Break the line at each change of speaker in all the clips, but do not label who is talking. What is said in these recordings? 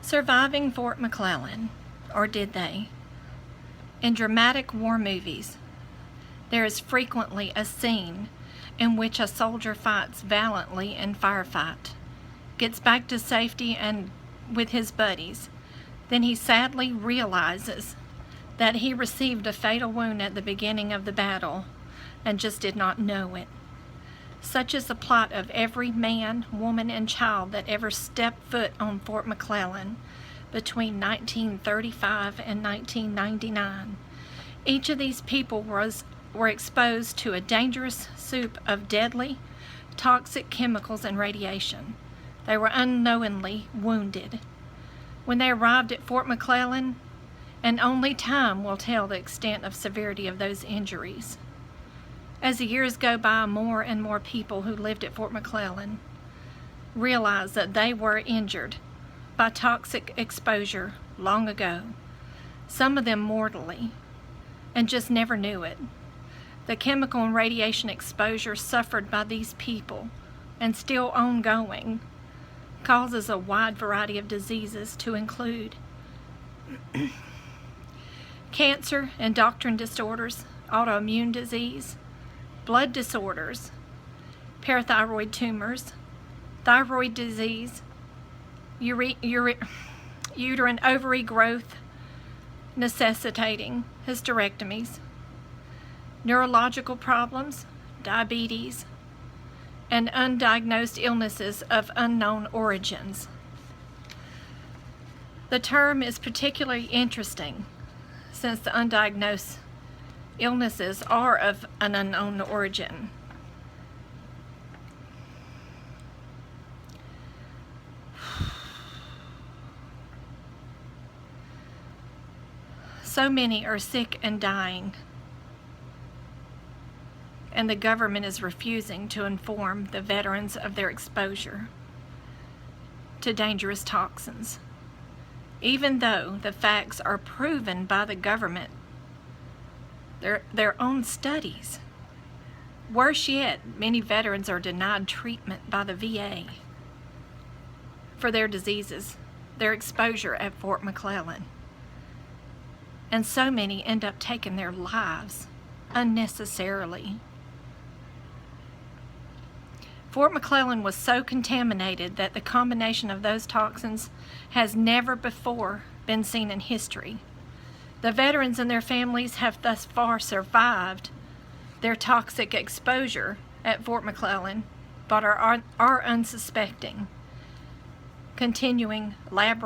Surviving Fort McClellan, or did they? In dramatic war movies, there is frequently a scene in which a soldier fights valiantly in firefight, gets back to safety and with his buddies. Then he sadly realizes that he received a fatal wound at the beginning of the battle and just did not know it. Such is the plot of every man, woman, and child that ever stepped foot on Fort McClellan between 1935 and 1999. Each of these people were exposed to a dangerous soup of deadly, toxic chemicals and radiation. They were unknowingly wounded. When they arrived at Fort McClellan, and only time will tell the extent of severity of those injuries. As the years go by, more and more people who lived at Fort McClellan realize that they were injured by toxic exposure long ago, some of them mortally, and just never knew it. The chemical and radiation exposure suffered by these people, and still ongoing, causes a wide variety of diseases to include cancer, endocrine disorders, autoimmune disease, blood disorders, parathyroid tumors, thyroid disease, uterine ovary growth necessitating hysterectomies, neurological problems, diabetes, and undiagnosed illnesses of unknown origins. The term is particularly interesting since the undiagnosed illnesses are of an unknown origin. So many are sick and dying, and the government is refusing to inform the veterans of their exposure to dangerous toxins, even though the facts are proven by the government, their own studies. Worse yet, many veterans are denied treatment by the VA for their diseases, their exposure at Fort McClellan. And so many end up taking their lives unnecessarily. Fort McClellan was so contaminated that the combination of those toxins has never before been seen in history. The veterans and their families have thus far survived their toxic exposure at Fort McClellan, but are unsuspecting, continuing lab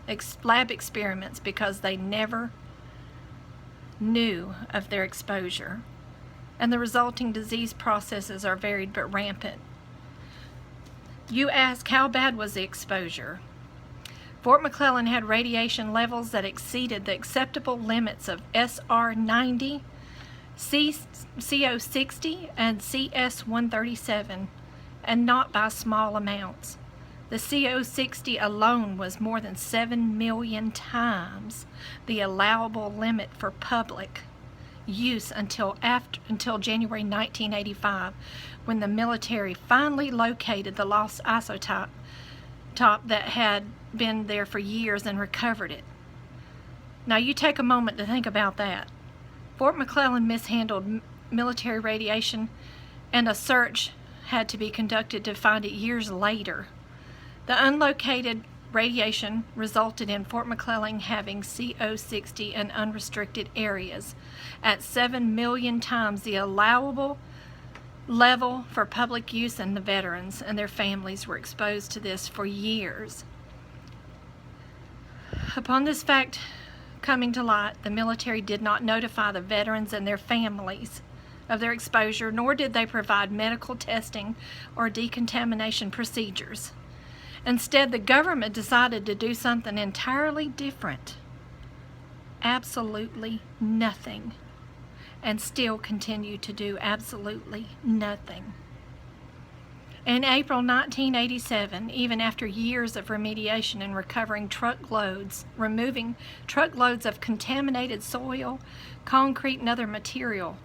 experiments because they never knew of their exposure, and the resulting disease processes are varied but rampant. You ask, how bad was the exposure? Fort McClellan had radiation levels that exceeded the acceptable limits of SR90, CO60, and CS137, and not by small amounts. The CO60 alone was more than 7 million times the allowable limit for public use until January 1985, when the military finally located the lost isotope that had been there for years and recovered it. Now you take a moment to think about that. Fort McClellan mishandled military radiation, and a search had to be conducted to find it years later. The unlocated radiation resulted in Fort McClellan having CO60 in unrestricted areas at 7 million times the allowable level for public use, and the veterans and their families were exposed to this for years. Upon this fact coming to light, the military did not notify the veterans and their families of their exposure, nor did they provide medical testing or decontamination procedures. Instead, the government decided to do something entirely different. Absolutely nothing. And still continue to do absolutely nothing. In April 1987, even after years of remediation and removing truckloads of contaminated soil, concrete, and other material,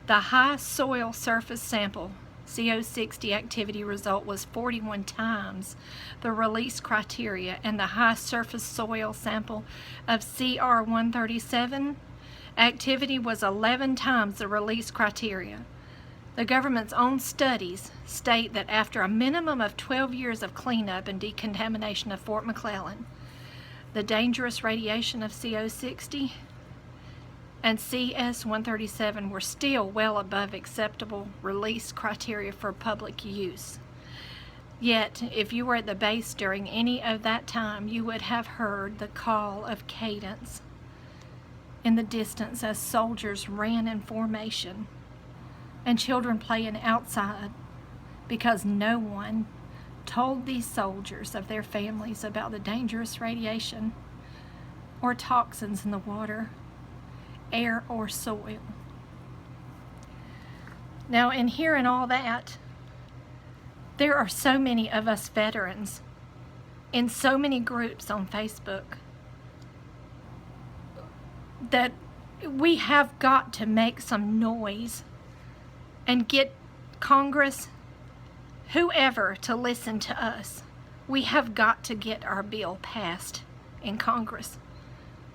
the high soil surface sample CO60 activity result was 41 times the release criteria, and the high surface soil sample of CR137 activity was 11 times the release criteria. The government's own studies state that after a minimum of 12 years of cleanup and decontamination of Fort McClellan, the dangerous radiation of CO60 and CS137 were still well above acceptable release criteria for public use. Yet, if you were at the base during any of that time, you would have heard the call of cadence in the distance as soldiers ran in formation and children playing outside, because no one told these soldiers of their families about the dangerous radiation or toxins in the water, air, or soil. Now, in hearing all that, there are so many of us veterans in so many groups on Facebook that we have got to make some noise and get Congress, whoever, to listen to us. We have got to get our bill passed in Congress.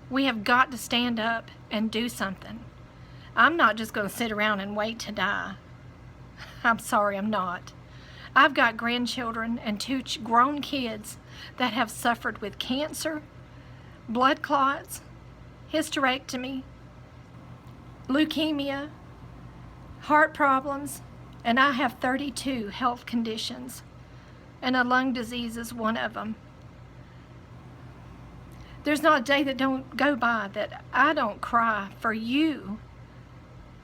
We have got to stand up and do something. I'm not just going to sit around and wait to die. I'm sorry, I'm not. I've got grandchildren and 2 grown kids that have suffered with cancer, blood clots, hysterectomy, leukemia, heart problems, and I have 32 health conditions, and a lung disease is one of them. There's not a day that don't go by that I don't cry for you,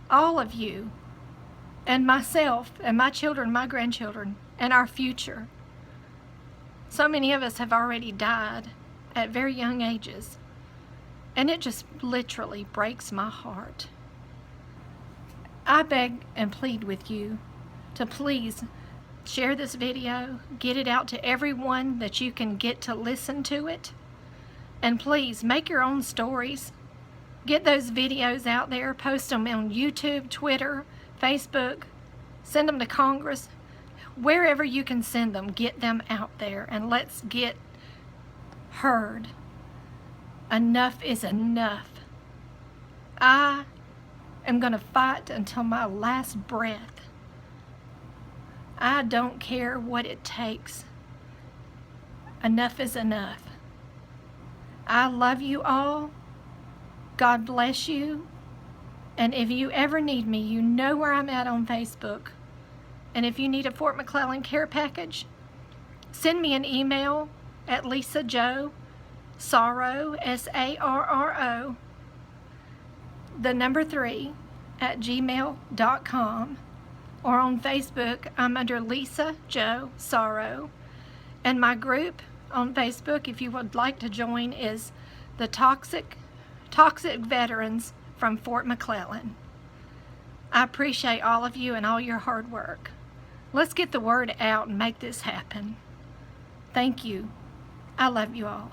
all of you, and myself, and my children, my grandchildren, and our future. So many of us have already died at very young ages, and it just literally breaks my heart. I beg and plead with you to please share this video, get it out to everyone that you can get to listen to it, and please make your own stories. Get those videos out there, post them on YouTube, Twitter, Facebook, send them to Congress. Wherever you can send them, get them out there, and let's get heard. Enough is enough. I am going to fight until my last breath. I don't care what it takes. Enough is enough. I love you all. God bless you. And if you ever need me, you know where I'm at on Facebook. And if you need a Fort McClellan care package, send me an email at Lisa Jo Sarro, SARRO, the number 3 at gmail.com, or on Facebook, I'm under Lisa Jo Sarro, and my group on Facebook, if you would like to join, is the Toxic Veterans from Fort McClellan. I appreciate all of you and all your hard work. Let's get the word out and make this happen. Thank you. I love you all.